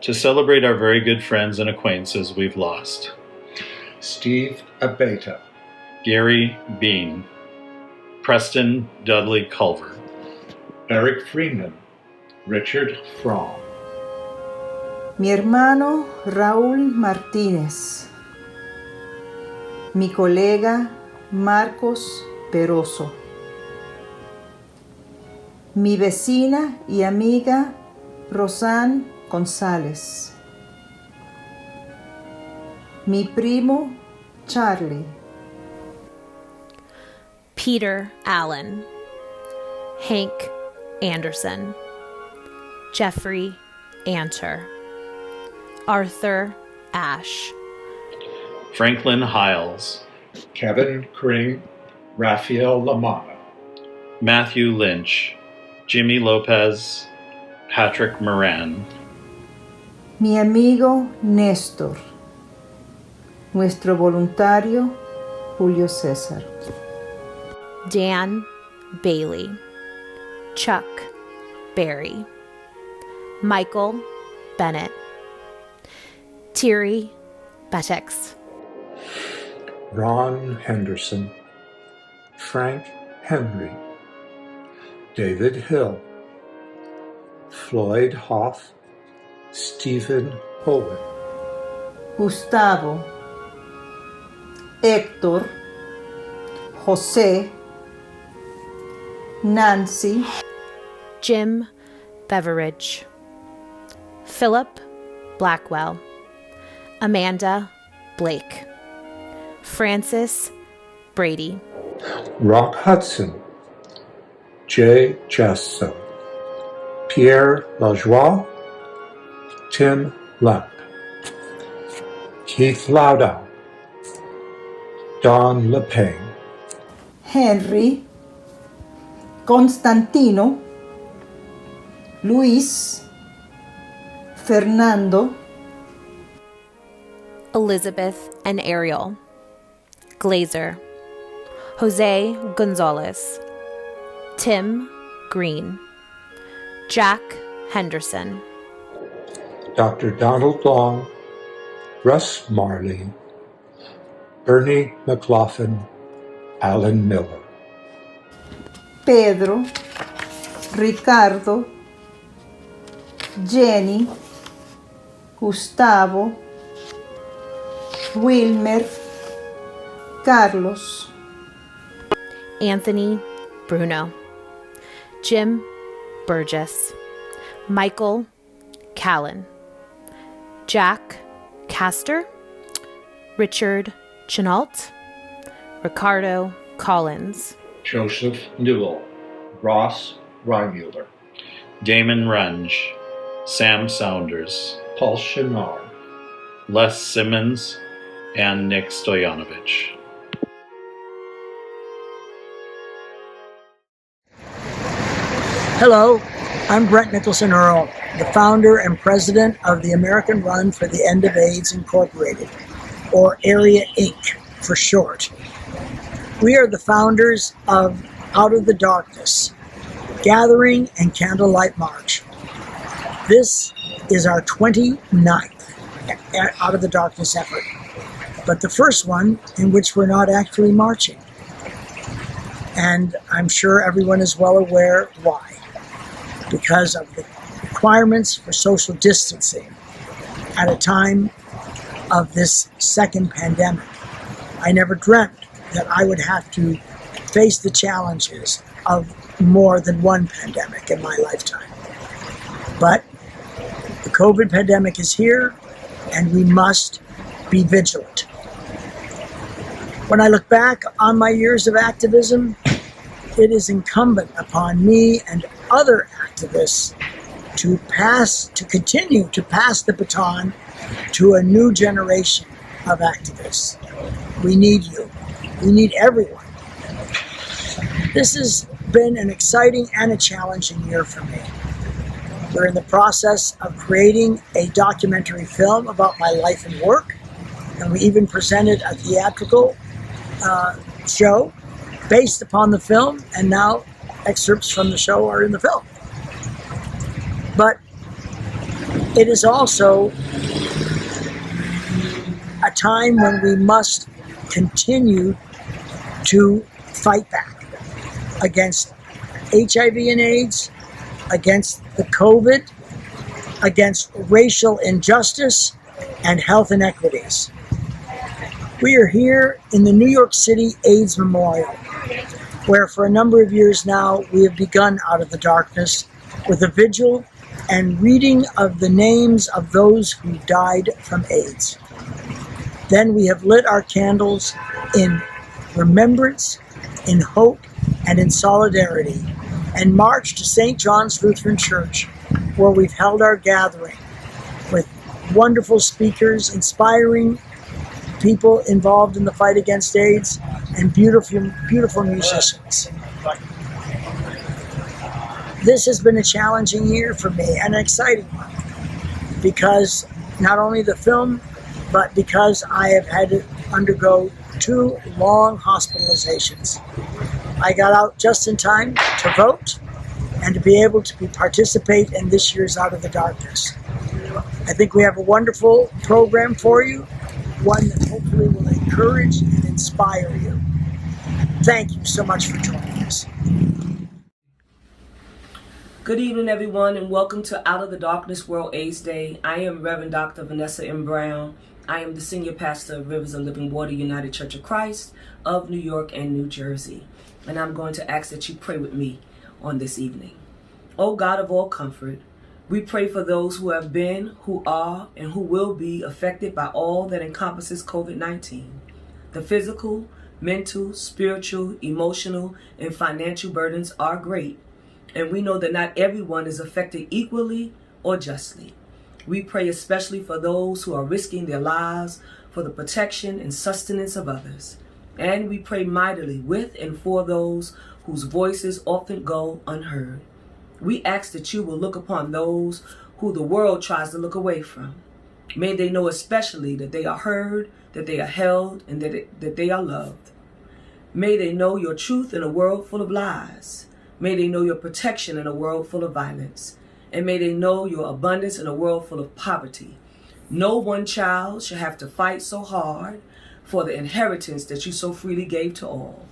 to celebrate our very good friends and acquaintances we've lost. Steve Abeta, Gary Bean, Preston Dudley Culver, Eric Freeman, Richard Fromm, mi hermano Raúl Martínez, mi colega Marcos Peroso, mi vecina y amiga Rosanne González, mi primo Charlie, Peter Allen, Hank Anderson, Jeffrey Anter, Arthur Ashe, Franklin Hiles, Kevin Kring, Raphael Lamana, Matthew Lynch, Jimmy Lopez, Patrick Moran, mi amigo Néstor, nuestro voluntario Julio César, Dan Bailey, Chuck Berry, Michael Bennett, Thierry Betex, Ron Henderson, Frank Henry, David Hill, Floyd Hoff, Stephen Owen, Gustavo, Héctor, José, Nancy, Jim Beveridge, Philip Blackwell, Amanda Blake, Francis Brady, Rock Hudson, Jay Jasso, Pierre Lajoie, Tim Lamp, Keith Laudow, Don LePain, Henry, Constantino, Luis, Fernando, Elizabeth and Ariel, Glazer, Jose Gonzalez, Tim Green, Jack Henderson, Dr. Donald Long, Russ Marley, Bernie McLaughlin, Alan Miller, Pedro, Ricardo, Jenny, Gustavo, Wilmer, Carlos, Anthony Bruno, Jim Burgess, Michael Callan, Jack Castor, Richard Chenault, Ricardo Collins, Joseph Newell, Ross Reimuller, Damon Runge, Sam Saunders, Paul Chenard, Les Simmons, and Nick Stoyanovich. Hello, I'm Brent Nicholson Earl, the founder and president of the American Run for the End of AIDS Incorporated, or AREA Inc. for short. We are the founders of Out of the Darkness, Gathering and Candlelight March. This is our 29th Out of the Darkness effort, but the first one in which we're not actually marching. And I'm sure everyone is well aware why. Because of the requirements for social distancing at a time of this second pandemic. I never dreamt that I would have to face the challenges of more than one pandemic in my lifetime. But the COVID pandemic is here, and we must be vigilant. When I look back on my years of activism, it is incumbent upon me and other activists to continue to pass the baton to a new generation of activists. We need you. We need everyone. This has been an exciting and a challenging year for me. We're in the process of creating a documentary film about my life and work, and we even presented a theatrical show based upon the film, and now excerpts from the show are in the film. But It is also a time when we must continue to fight back against HIV and AIDS, against the COVID, against racial injustice and health inequities. We are here in the New York City AIDS Memorial, where for a number of years now we have begun Out of the Darkness with a vigil and reading of the names of those who died from AIDS. Then we have lit our candles in remembrance, in hope, and in solidarity, and marched to St. John's Lutheran Church, where we've held our gathering with wonderful speakers, inspiring people involved in the fight against AIDS, and beautiful musicians. This has been a challenging year for me and an exciting one, because not only the film, but because I have had to undergo 2 long hospitalizations. I got out just in time to vote and to be able to participate in this year's Out of the Darkness. I think we have a wonderful program for you, one that hopefully will encourage and inspire you. Thank you so much for joining us. Good evening, everyone, and welcome to Out of the Darkness World AIDS Day. I am Reverend Dr. Vanessa M. Brown. I am the Senior Pastor of Rivers of Living Water United Church of Christ of New York and New Jersey. And I'm going to ask that you pray with me on this evening. O God of all comfort, we pray for those who have been, who are, and who will be affected by all that encompasses COVID-19. The physical, mental, spiritual, emotional, and financial burdens are great. And we know that not everyone is affected equally or justly. We pray especially for those who are risking their lives for the protection and sustenance of others. And we pray mightily with and for those whose voices often go unheard. We ask that you will look upon those who the world tries to look away from. May they know especially that they are heard, that they are held, and that they are loved. May they know your truth in a world full of lies. May they know your protection in a world full of violence. And may they know your abundance in a world full of poverty. No one child shall have to fight so hard for the inheritance that you so freely gave to all.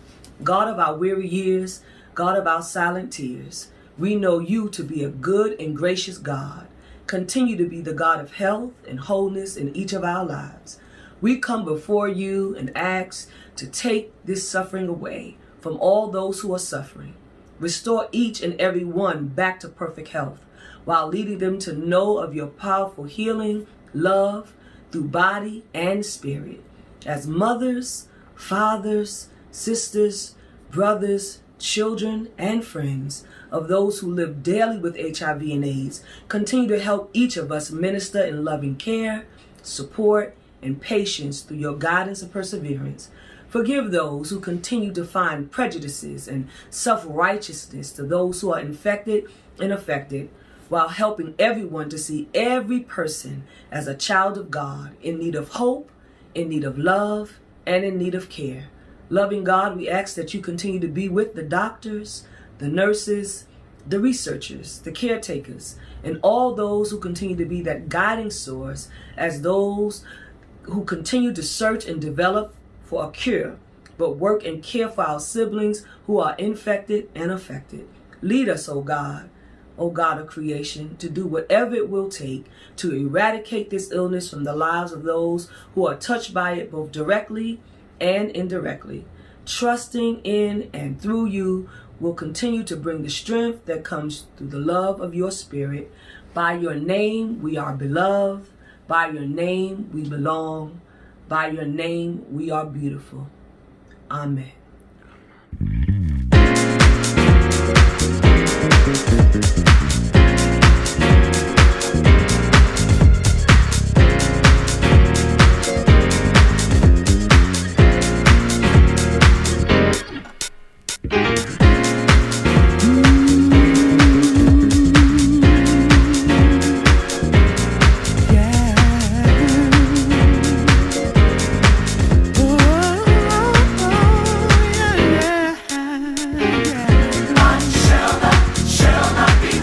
God of our weary years, God of our silent tears, we know you to be a good and gracious God. Continue to be the God of health and wholeness in each of our lives. We come before you and ask to take this suffering away from all those who are suffering. Restore each and every one back to perfect health, while leading them to know of your powerful healing, love, through body and spirit. As mothers, fathers, sisters, brothers, children, and friends of those who live daily with HIV and AIDS, continue to help each of us minister in loving care, support, and patience through your guidance and perseverance. Forgive those who continue to find prejudices and self-righteousness to those who are infected and affected, while helping everyone to see every person as a child of God in need of hope, in need of love, and in need of care. Loving God, we ask that you continue to be with the doctors, the nurses, the researchers, the caretakers, and all those who continue to be that guiding source as those who continue to search and develop for a cure, but work and care for our siblings who are infected and affected. Lead us, O God of creation, to do whatever it will take to eradicate this illness from the lives of those who are touched by it both directly and indirectly. Trusting in and through you will continue to bring the strength that comes through the love of your Spirit. By your name we are beloved. By your name we belong. By your name we are beautiful. Amen. Shall not be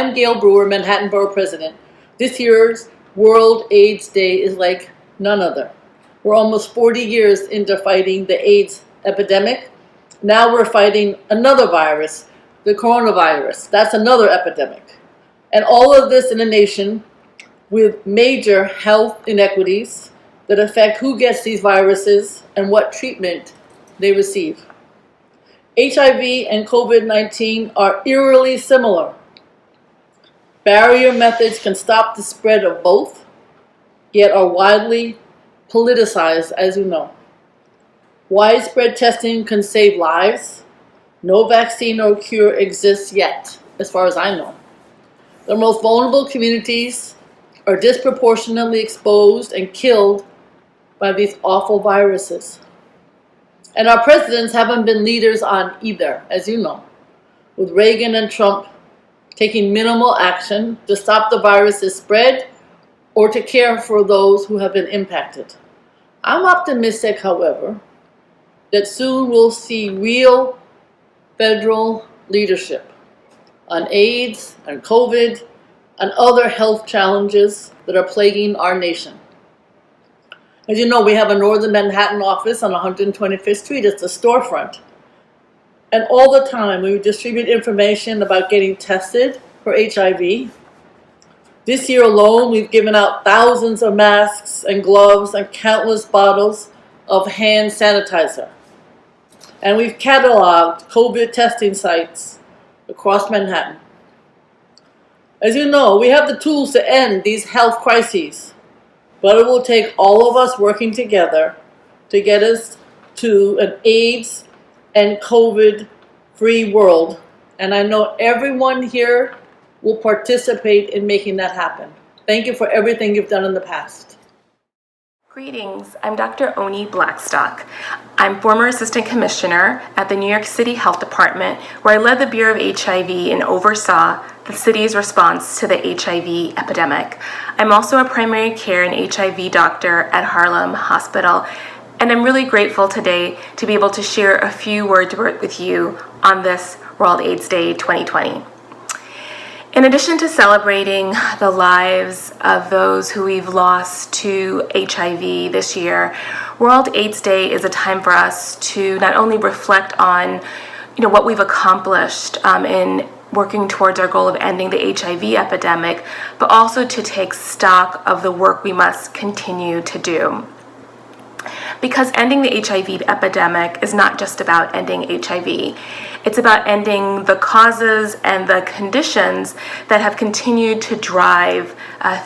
I'm Gail Brewer, Manhattan Borough President. This year's World AIDS Day is like none other. We're almost 40 years into fighting the AIDS epidemic. Now we're fighting another virus, the coronavirus. That's another epidemic. And all of this in a nation with major health inequities that affect who gets these viruses and what treatment they receive. HIV and COVID-19 are eerily similar. Barrier methods can stop the spread of both, yet are widely politicized, as you know. Widespread testing can save lives. No vaccine or cure exists yet, as far as I know. The most vulnerable communities are disproportionately exposed and killed by these awful viruses. And our presidents haven't been leaders on either, as you know, with Reagan and Trump taking minimal action to stop the virus's spread or to care for those who have been impacted. I'm optimistic, however, that soon we'll see real federal leadership on AIDS and COVID and other health challenges that are plaguing our nation. As you know, we have a Northern Manhattan office on 125th Street. It's a storefront. And all the time we distribute information about getting tested for HIV. This year alone, we've given out thousands of masks and gloves and countless bottles of hand sanitizer. And we've cataloged COVID testing sites across Manhattan. As you know, we have the tools to end these health crises, but it will take all of us working together to get us to an AIDS and COVID-free world. And I know everyone here will participate in making that happen. Thank you for everything you've done in the past. Greetings, I'm Dr. Oni Blackstock. I'm former Assistant Commissioner at the New York City Health Department, where I led the Bureau of HIV and oversaw the city's response to the HIV epidemic. I'm also a primary care and HIV doctor at Harlem Hospital, and I'm really grateful today to be able to share a few words with you on this World AIDS Day 2020. In addition to celebrating the lives of those who we've lost to HIV this year, World AIDS Day is a time for us to not only reflect on, what we've accomplished in working towards our goal of ending the HIV epidemic, but also to take stock of the work we must continue to do. Because ending the HIV epidemic is not just about ending HIV. It's about ending the causes and the conditions that have continued to drive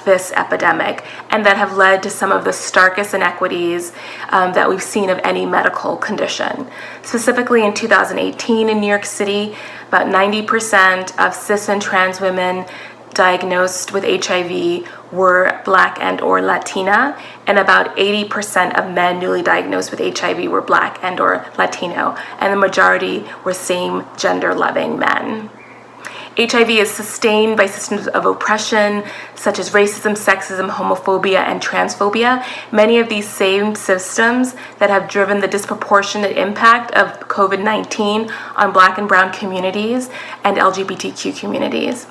this epidemic and that have led to some of the starkest inequities that we've seen of any medical condition. Specifically in 2018 in New York City, about 90% of cis and trans women diagnosed with HIV were Black and or Latina, and about 80% of men newly diagnosed with HIV were Black and or Latino, and the majority were same gender-loving men. HIV is sustained by systems of oppression such as racism, sexism, homophobia, and transphobia. Many of these same systems that have driven the disproportionate impact of COVID-19 on Black and brown communities and LGBTQ communities.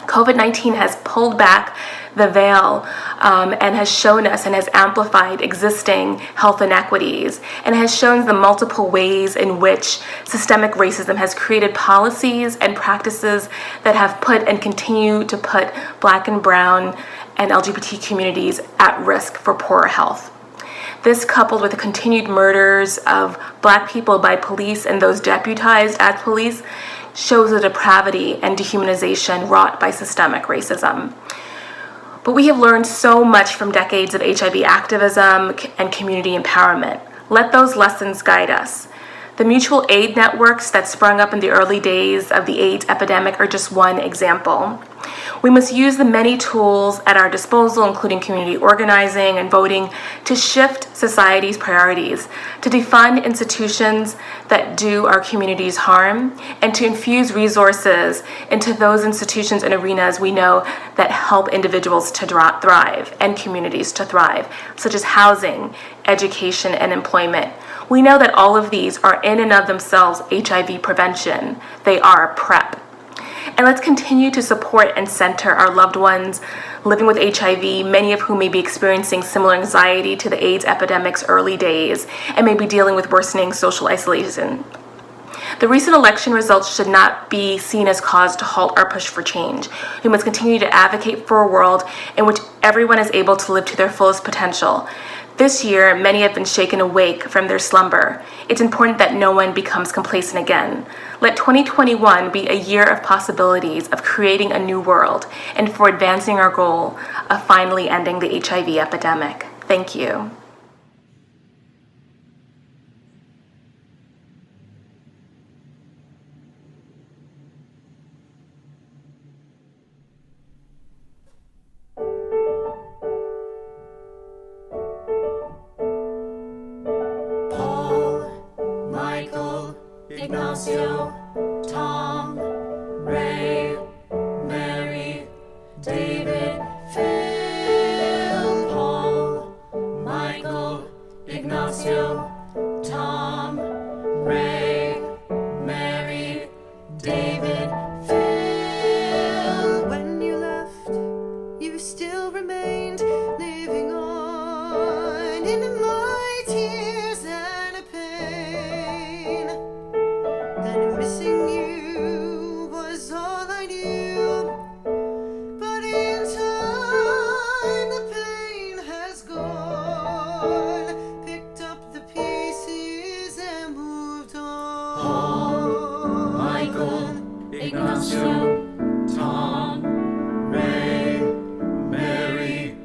COVID-19 has pulled back the veil and has shown us and has amplified existing health inequities and has shown the multiple ways in which systemic racism has created policies and practices that have put and continue to put Black and brown and LGBT communities at risk for poorer health. This, coupled with the continued murders of Black people by police and those deputized as police, shows the depravity and dehumanization wrought by systemic racism. But we have learned so much from decades of HIV activism and community empowerment. Let those lessons guide us. The mutual aid networks that sprung up in the early days of the AIDS epidemic are just one example. We must use the many tools at our disposal, including community organizing and voting, to shift society's priorities, to defund institutions that do our communities harm, and to infuse resources into those institutions and arenas we know that help individuals to thrive and communities to thrive, such as housing, education, and employment. We know that all of these are in and of themselves HIV prevention. They are PrEP. And let's continue to support and center our loved ones living with HIV, many of whom may be experiencing similar anxiety to the AIDS epidemic's early days and may be dealing with worsening social isolation. The recent election results should not be seen as cause to halt our push for change. We must continue to advocate for a world in which everyone is able to live to their fullest potential. This year, many have been shaken awake from their slumber. It's important that no one becomes complacent again. Let 2021 be a year of possibilities, of creating a new world, and for advancing our goal of finally ending the HIV epidemic. Thank you. Ignacio, Tom, Ray, Mary, David, Phil, Paul, Michael, Ignacio, Tom, Ray, Mary, David, Phil. When you left, you still remained living on in my tears and a pain. And missing you was all I knew. But in time the pain has gone, picked up the pieces and moved on. Paul, Michael, Ignacio, Tom, Ray, Mary,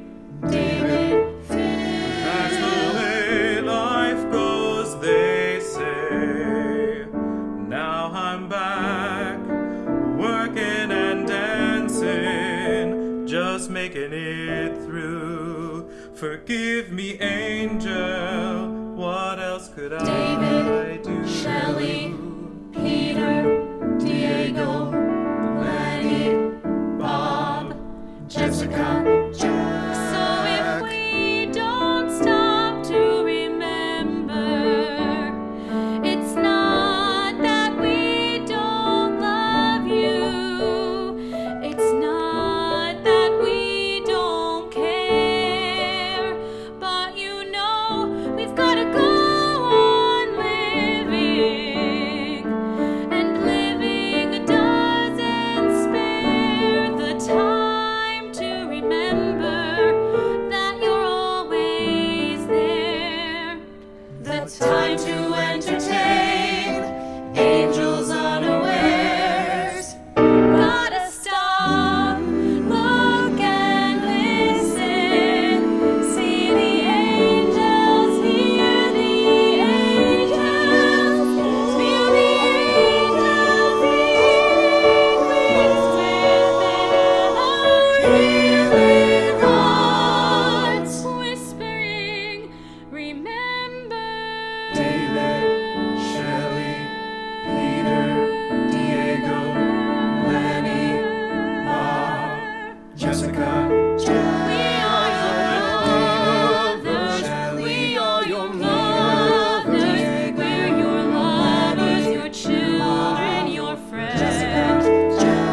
David, Phil. That's the way life goes, they say. Now I'm back, working and dancing, just making it through. Forgive me, angel, what else could I do? Shelley, Peter, Diego, Lenny, Bob, Jessica, Jack. So if we don't stop to remember, it's not that we don't love you, it's not that we don't care, but you know we've gotta go on living, and living doesn't spare the time to remember that you're always there. The time to entertain angels unawares. Gotta stop, look and listen. See the angels, hear the angels, feel the angels within our healing hearts, whispering, remember. David, Shelley, Peter, Diego, Lenny, Bob, Jessica, We are your mothers, we are your mothers, we're your lovers, your children, your friends.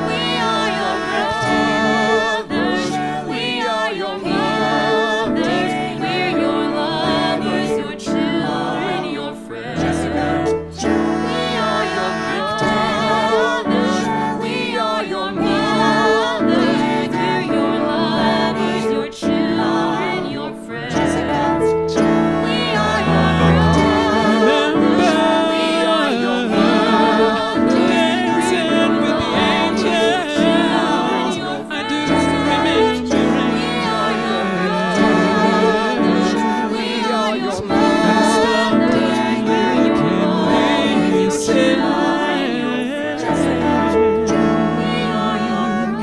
We are your mothers, we are your mothers, we're your lovers, your children, your friends. We are your mothers, we are your mothers, we're your lovers, your children, your friends. We are your mothers, we are your mothers, dancing with the angels. I do remember. We are your mothers, we are your mothers, we're your lovers, your children,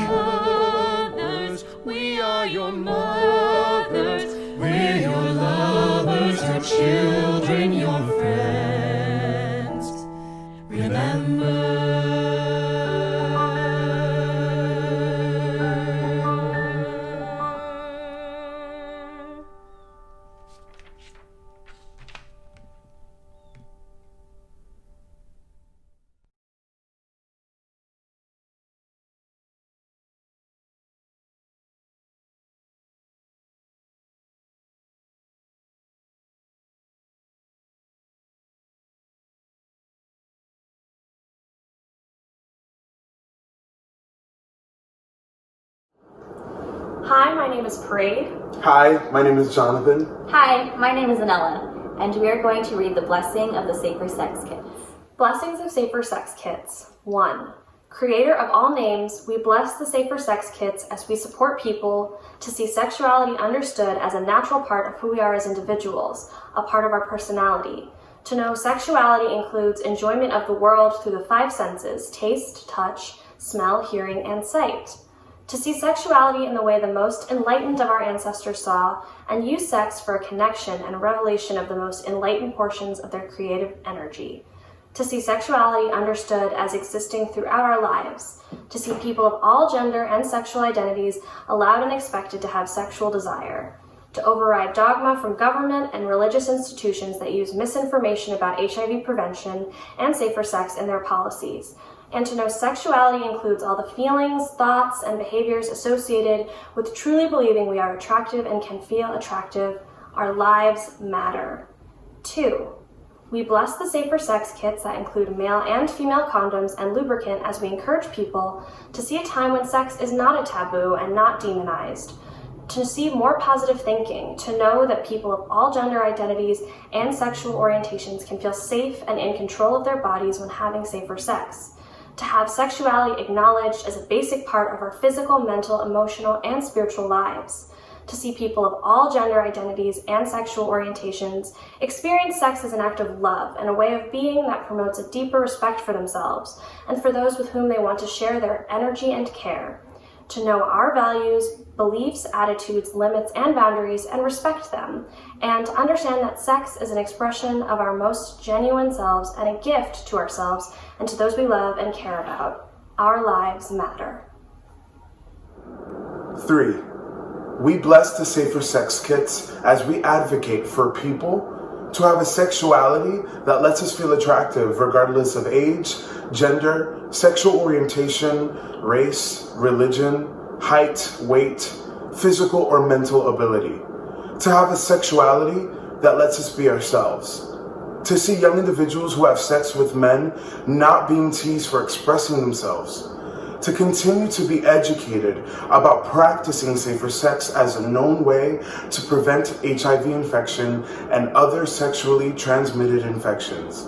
your friends. We are your mothers, we're your lovers, your children, your friends. Remember. Hi, my name is Parade. Hi, my name is Jonathan. Hi, my name is Anella, and we are going to read the blessing of the Safer Sex Kits. Blessings of Safer Sex Kits. 1. Creator of all names, we bless the Safer Sex Kits as we support people to see sexuality understood as a natural part of who we are as individuals, a part of our personality. To know sexuality includes enjoyment of the world through the 5 senses: taste, touch, smell, hearing, and sight. To see sexuality in the way the most enlightened of our ancestors saw, and use sex for a connection and revelation of the most enlightened portions of their creative energy. To see sexuality understood as existing throughout our lives. To see people of all gender and sexual identities allowed and expected to have sexual desire. To override dogma from government and religious institutions that use misinformation about HIV prevention and safer sex in their policies. And to know sexuality includes all the feelings, thoughts, and behaviors associated with truly believing we are attractive and can feel attractive. Our lives matter. 2. We bless the Safer Sex Kits that include male and female condoms and lubricant as we encourage people to see a time when sex is not a taboo and not demonized. To see more positive thinking, to know that people of all gender identities and sexual orientations can feel safe and in control of their bodies when having safer sex. To have sexuality acknowledged as a basic part of our physical, mental, emotional, and spiritual lives. To see people of all gender identities and sexual orientations experience sex as an act of love and a way of being that promotes a deeper respect for themselves and for those with whom they want to share their energy and care. To know our values, beliefs, attitudes, limits, and boundaries and respect them, and to understand that sex is an expression of our most genuine selves and a gift to ourselves and to those we love and care about. Our lives matter. 3. We bless the Safer Sex Kits as we advocate for people to have a sexuality that lets us feel attractive regardless of age, gender, sexual orientation, race, religion, height, weight, physical or mental ability. To have a sexuality that lets us be ourselves. To see young individuals who have sex with men not being teased for expressing themselves. To continue to be educated about practicing safer sex as a known way to prevent HIV infection and other sexually transmitted infections.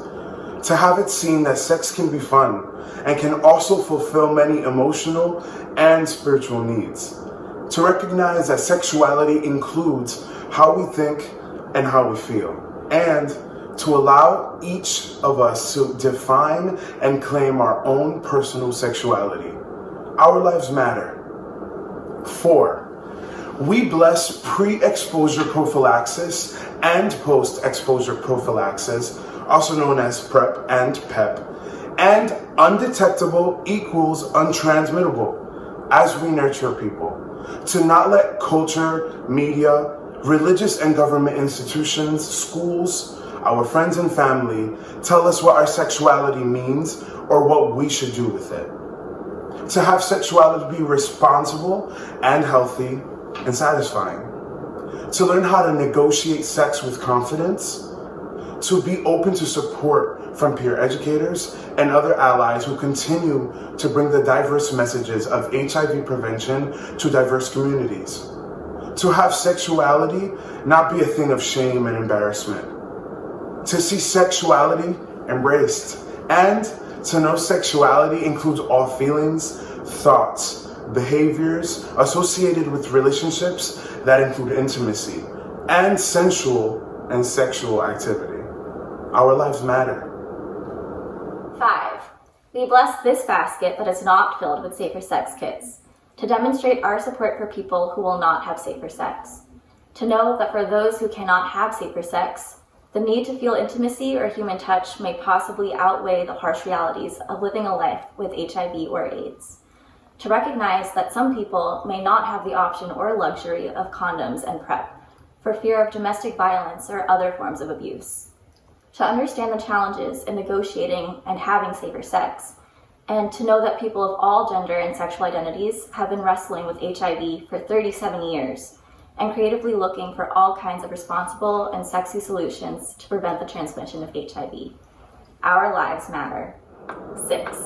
To have it seen that sex can be fun and can also fulfill many emotional and spiritual needs. To recognize that sexuality includes how we think and how we feel. And to allow each of us to define and claim our own personal sexuality. Our lives matter. 4. We bless pre-exposure prophylaxis and post-exposure prophylaxis, also known as PrEP and PEP, and undetectable equals untransmittable as we nurture people. To not let culture, media, religious and government institutions, schools, our friends and family tell us what our sexuality means or what we should do with it. To have sexuality be responsible and healthy and satisfying. To learn how to negotiate sex with confidence. To be open to support from peer educators and other allies who continue to bring the diverse messages of HIV prevention to diverse communities. To have sexuality not be a thing of shame and embarrassment. To see sexuality embraced, and to know sexuality includes all feelings, thoughts, behaviors associated with relationships that include intimacy and sensual and sexual activity. Our lives matter. 5. We bless this basket that is not filled with safer sex kits to demonstrate our support for people who will not have safer sex. To know that for those who cannot have safer sex, the need to feel intimacy or human touch may possibly outweigh the harsh realities of living a life with HIV or AIDS. To recognize that some people may not have the option or luxury of condoms and PrEP for fear of domestic violence or other forms of abuse. To understand the challenges in negotiating and having safer sex, and to know that people of all gender and sexual identities have been wrestling with HIV for 37 years and creatively looking for all kinds of responsible and sexy solutions to prevent the transmission of HIV. Our lives matter. 6.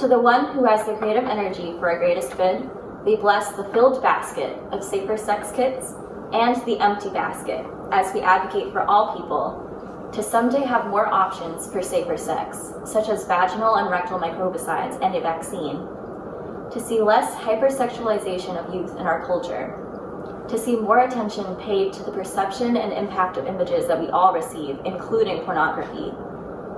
To the one who has the creative energy for our greatest good, We bless the filled basket of safer sex kits and the empty basket as we advocate for all people to someday have more options for safer sex, such as vaginal and rectal microbicides and a vaccine, to see less hypersexualization of youth in our culture, to see more attention paid to the perception and impact of images that we all receive, including pornography,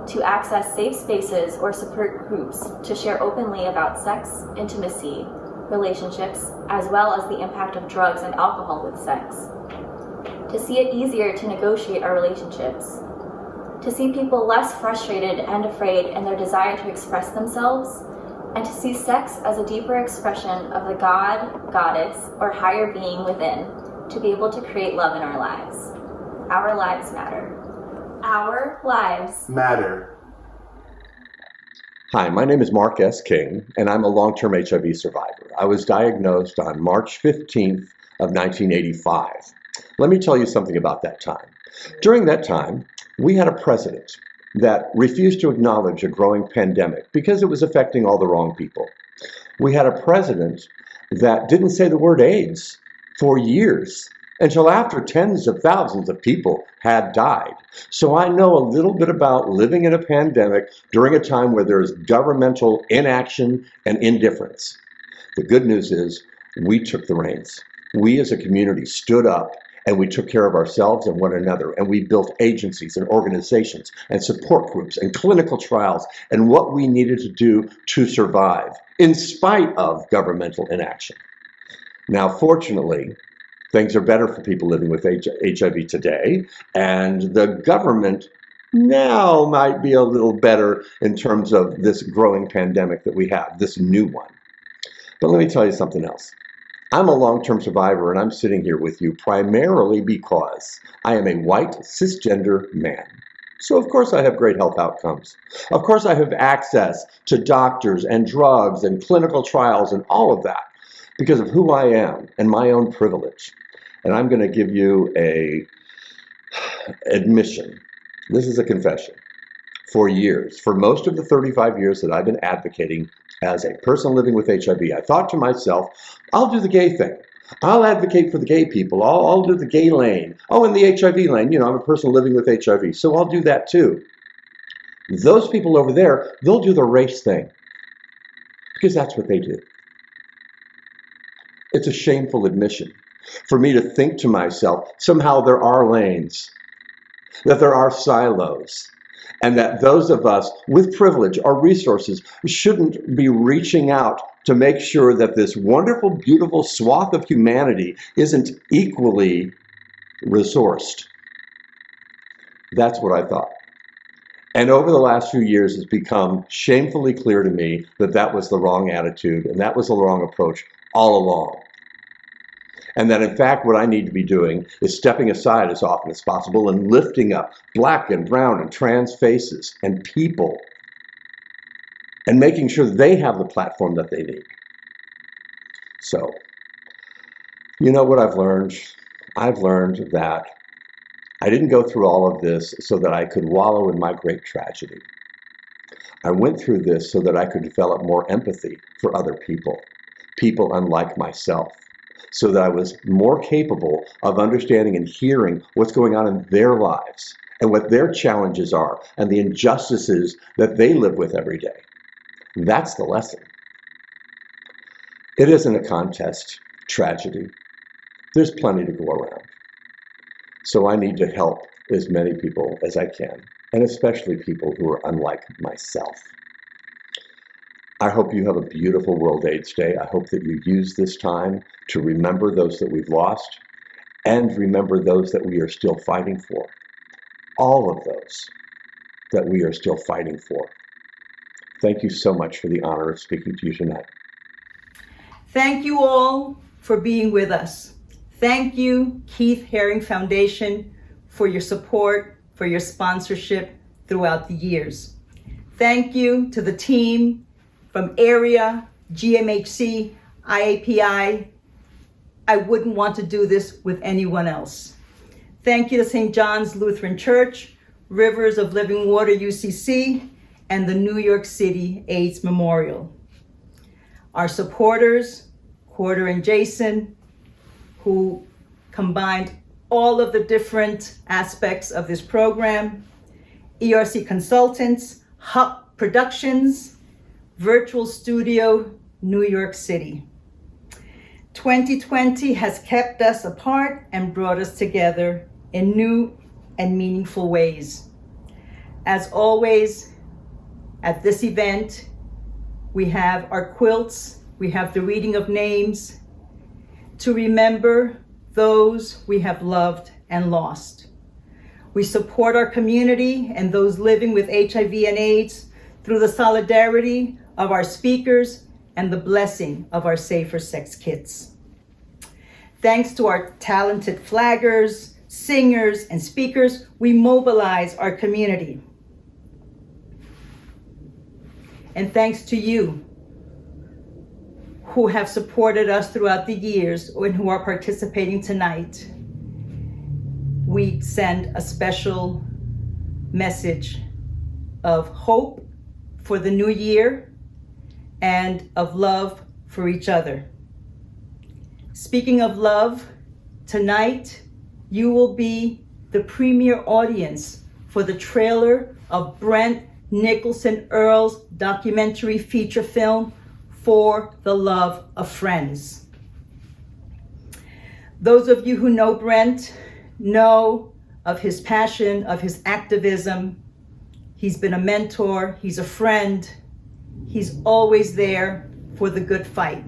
to access safe spaces or support groups to share openly about sex, intimacy, relationships, as well as the impact of drugs and alcohol with sex, to see it easier to negotiate our relationships, to see people less frustrated and afraid in their desire to express themselves, and to see sex as a deeper expression of the God, goddess, or higher being within, to be able to create love in our lives. Our lives matter. Our lives Matter. Hi, my name is Mark S. King, and I'm a long-term HIV survivor. I was diagnosed on March 15th of 1985. Let me tell you something about that time. During that time, we had a president that refused to acknowledge a growing pandemic because it was affecting all the wrong people. We had a president that didn't say the word AIDS for years until after tens of thousands of people had died. So I know a little bit about living in a pandemic during a time where there's governmental inaction and indifference. The good news is we took the reins. We as a community stood up and we took care of ourselves and one another, and we built agencies and organizations and support groups and clinical trials and what we needed to do to survive in spite of governmental inaction. Now, fortunately, things are better for people living with HIV today, and the government now might be a little better in terms of this growing pandemic that we have, this new one. But let me tell you something else. I'm a long-term survivor, and I'm sitting here with you primarily because I am a white, cisgender man. So of course I have great health outcomes. Of course I have access to doctors and drugs and clinical trials and all of that because of who I am and my own privilege. And I'm going to give you a admission. This is a confession. For years, for most of the 35 years that I've been advocating as a person living with HIV, I thought to myself, I'll do the gay thing. I'll advocate for the gay people. I'll do the gay lane. Oh, and the HIV lane. You know, I'm a person living with HIV, so I'll do that too. Those people over there, they'll do the race thing because that's what they do. It's a shameful admission for me to think to myself, somehow there are lanes, that there are silos, and that those of us with privilege or resources shouldn't be reaching out to make sure that this wonderful, beautiful swath of humanity isn't equally resourced. That's what I thought. And over the last few years, it's become shamefully clear to me that that was the wrong attitude and that was the wrong approach all along. And that in fact, what I need to be doing is stepping aside as often as possible and lifting up black and brown and trans faces and people and making sure they have the platform that they need. So, you know what I've learned? I've learned that I didn't go through all of this so that I could wallow in my great tragedy. I went through this so that I could develop more empathy for other people, people unlike myself, so that I was more capable of understanding and hearing what's going on in their lives and what their challenges are and the injustices that they live with every day. That's the lesson. It isn't a contest tragedy. There's plenty to go around. So I need to help as many people as I can, and especially people who are unlike myself. I hope you have a beautiful World AIDS Day. I hope that you use this time to remember those that we've lost and remember those that we are still fighting for. All of those that we are still fighting for. Thank you so much for the honor of speaking to you tonight. Thank you all for being with us. Thank you, Keith Haring Foundation, for your support, for your sponsorship throughout the years. Thank you to the team from AREA, GMHC, IAPI. I wouldn't want to do this with anyone else. Thank you to St. John's Lutheran Church, Rivers of Living Water UCC, and the New York City AIDS Memorial. Our supporters, Porter and Jason, who combined all of the different aspects of this program, ERC Consultants, Hub Productions, Virtual Studio, New York City. 2020 has kept us apart and brought us together in new and meaningful ways. As always, at this event, we have our quilts, we have the reading of names to remember those we have loved and lost. We support our community and those living with HIV and AIDS through the solidarity of our speakers and the blessing of our Safer Sex Kits. Thanks to our talented flaggers, singers, and speakers, we mobilize our community. And thanks to you who have supported us throughout the years and who are participating tonight, we send a special message of hope for the new year and of love for each other. Speaking of love, tonight you will be the premiere audience for the trailer of Brent Nicholson Earl's documentary feature film, For the Love of Friends. Those of you who know Brent know of his passion, of his activism. He's been a mentor, he's a friend. He's always there for the good fight.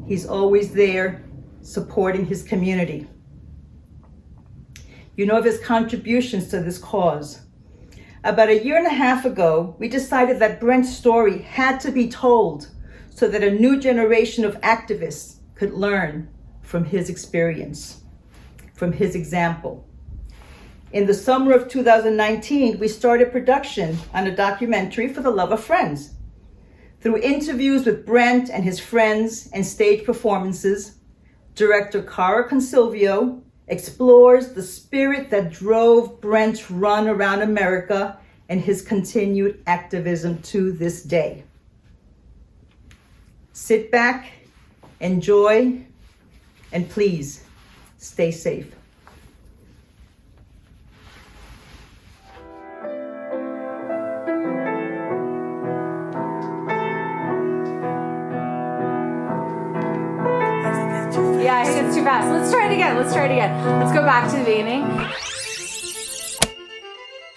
He's always there supporting his community. You know of his contributions to this cause. About 1.5 years ago, we decided that Brent's story had to be told so that a new generation of activists could learn from his experience, from his example. In the summer of 2019, we started production on a documentary, For the Love of Friends. Through interviews with Brent and his friends and stage performances, director Cara Consilvio explores the spirit that drove Brent's run around America and his continued activism to this day. Sit back, enjoy, and please stay safe. Yeah, I think it's too fast. Let's try it again. Let's go back to the beginning.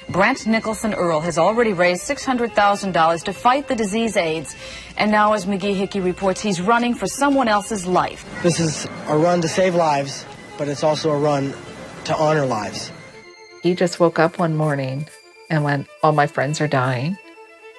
Brent Nicholson Earl has already raised $600,000 to fight the disease AIDS. And now, as McGee Hickey reports, he's running for someone else's life. This is a run to save lives, but it's also a run to honor lives. He just woke up one morning and went, all my friends are dying.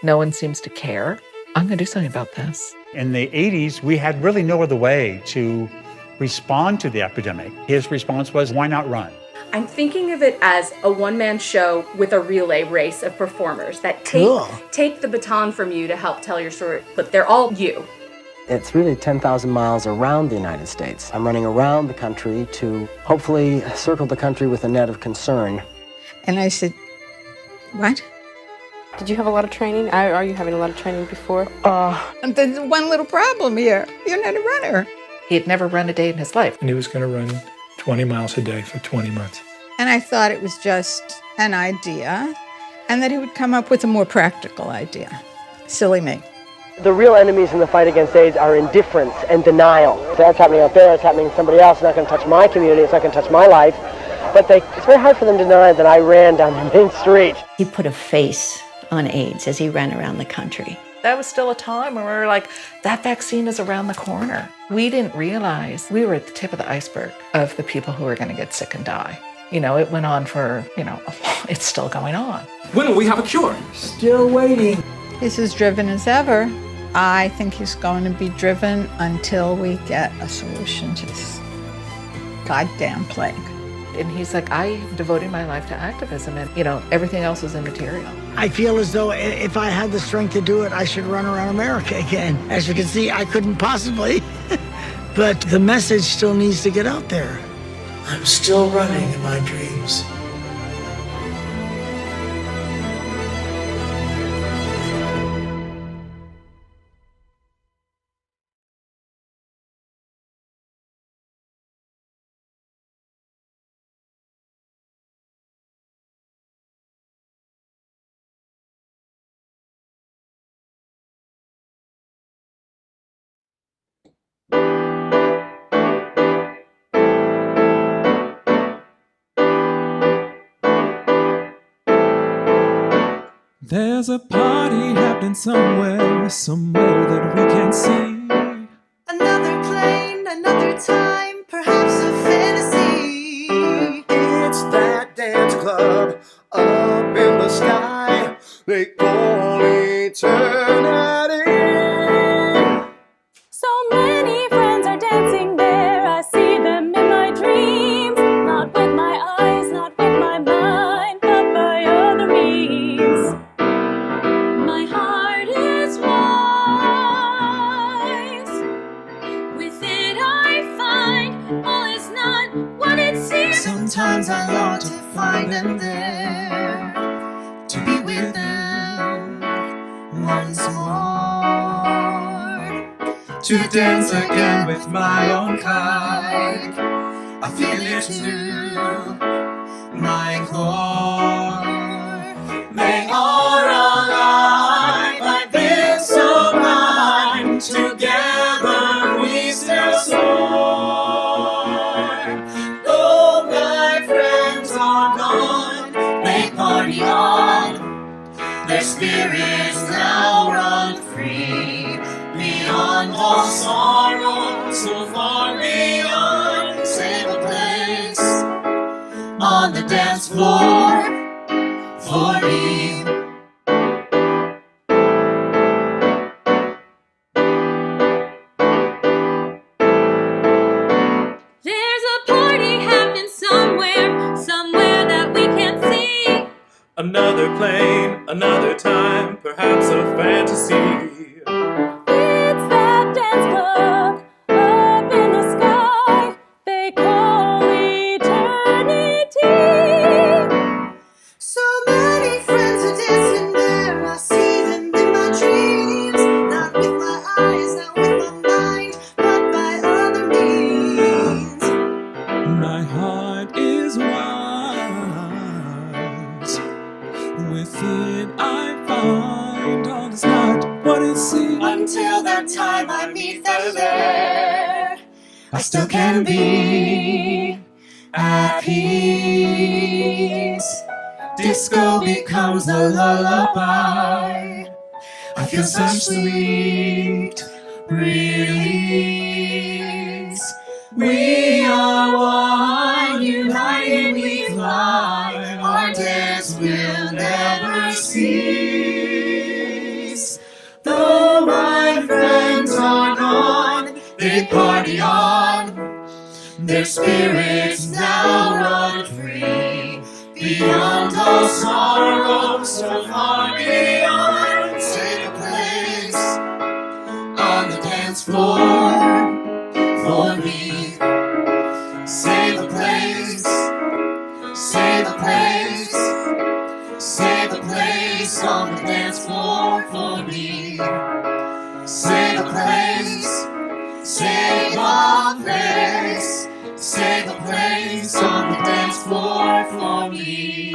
No one seems to care. I'm going to do something about this. In the 80s, we had really no other way to respond to the epidemic. His response was, why not run? I'm thinking of it as a one-man show with a relay race of performers that take the baton from you to help tell your story, but they're all you. It's really 10,000 miles around the United States. I'm running around the country to hopefully circle the country with a net of concern. And I said, what? Did you have a lot of training? Are you having a lot of training before? There's one little problem here. You're not a runner. He had never run a day in his life. And he was going to run 20 miles a day for 20 months. And I thought it was just an idea, and that he would come up with a more practical idea. Silly me. The real enemies in the fight against AIDS are indifference and denial. That's happening out there, it's happening to somebody else. It's not going to touch my community, it's not going to touch my life. But it's very hard for them to deny that I ran down the main street. He put a face on AIDS as he ran around the country. That was still a time when we were like, that vaccine is around the corner. We didn't realize we were at the tip of the iceberg of the people who were going to get sick and die. You know, it went on for, it's still going on. When will we have a cure? Still waiting. He's as driven as ever. I think he's going to be driven until we get a solution to this goddamn plague. And he's like, I devoted my life to activism and, everything else is immaterial. I feel as though if I had the strength to do it, I should run around America again. As you can see, I couldn't possibly, but the message still needs to get out there. I'm still running in my dreams. There's a party happening somewhere, somewhere that we can't see. Another plane, another time, perhaps a fantasy. It's that dance club up in the sky they call eternity. So many friends are dancing there. I see them in my dreams. Not with my eyes, not with my mind, but by other means. My heart is wise. With it I find all is not what it seems. Sometimes I long to find them there, to be with them once more, To dance again with my own kind. I feel it through my core. They are alive, I've been so blind. Together we still soar. Though my friends are gone, they party on. Their spirits now run free. Beyond all sorrow, so far beyond. Save a place on the dance floor for me. There's a party happening somewhere, somewhere that we can't see. Another plane, another time, perhaps a fantasy. It's that dance club up in the sky they call eternity. So many friends are dancing there. I see them in my dreams. Not with my eyes, not with my mind, but by other means. My heart is wise. With it I find all is not what it seems. Until that time I meet them there, I still can be at peace. Disco becomes a lullaby. I feel such sweet release. We are one, united we fly. Our dance will never cease. Though my friends are gone, they party on. Their spirits now run free. Beyond all sorrow, so far beyond. Save a place on the dance floor for me. Save a place, save a place, save a place on the dance floor for me. Save a place, save a place, save a place on the dance floor for me.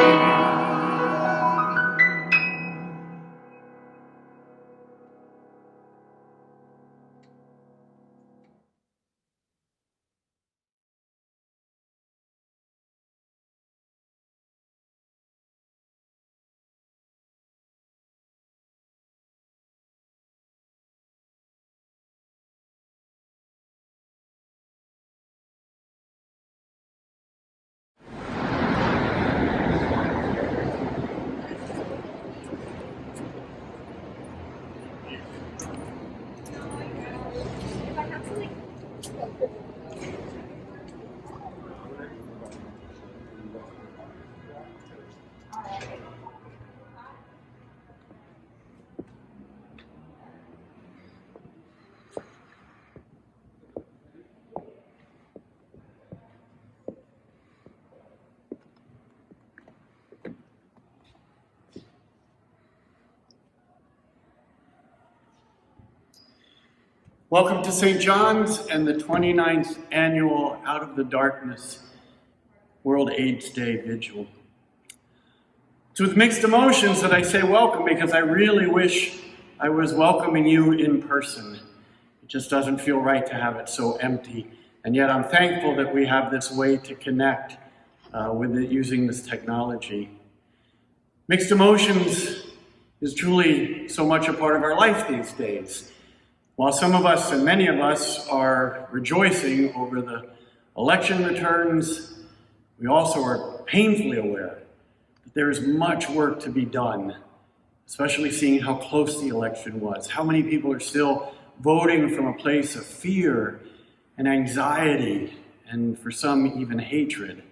Welcome to St. John's and the 29th annual Out of the Darkness World AIDS Day Vigil. It's with mixed emotions that I say welcome, because I really wish I was welcoming you in person. It just doesn't feel right to have it so empty. And yet I'm thankful that we have this way to connect with it using this technology. Mixed emotions is truly so much a part of our life these days. While some of us and many of us are rejoicing over the election returns, we also are painfully aware that there is much work to be done, especially seeing how close the election was, how many people are still voting from a place of fear and anxiety, and for some even hatred.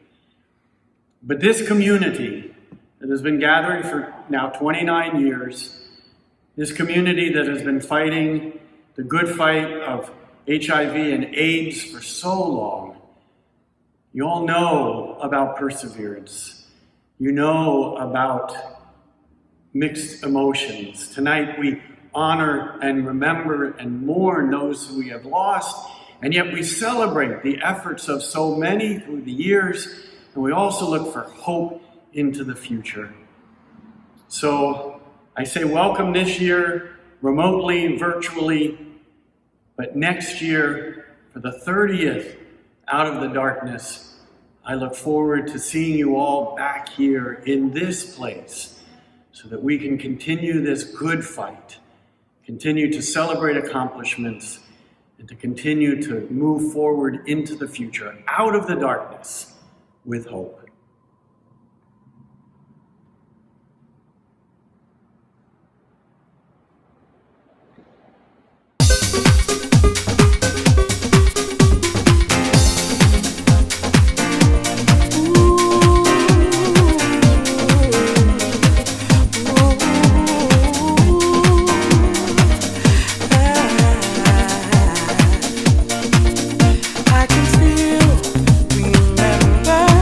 But this community that has been gathering for now 29 years, this community that has been fighting the good fight of HIV and AIDS for so long, you all know about perseverance. You know about mixed emotions. Tonight we honor and remember and mourn those who we have lost, and yet we celebrate the efforts of so many through the years, and we also look for hope into the future. So I say welcome this year, remotely, virtually, but next year, for the 30th Out of the Darkness, I look forward to seeing you all back here in this place so that we can continue this good fight, continue to celebrate accomplishments, and to continue to move forward into the future, out of the darkness, with hope. I can still remember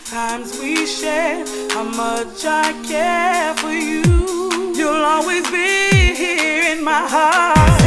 times we shared, how much I care for you. You'll always be here in my heart.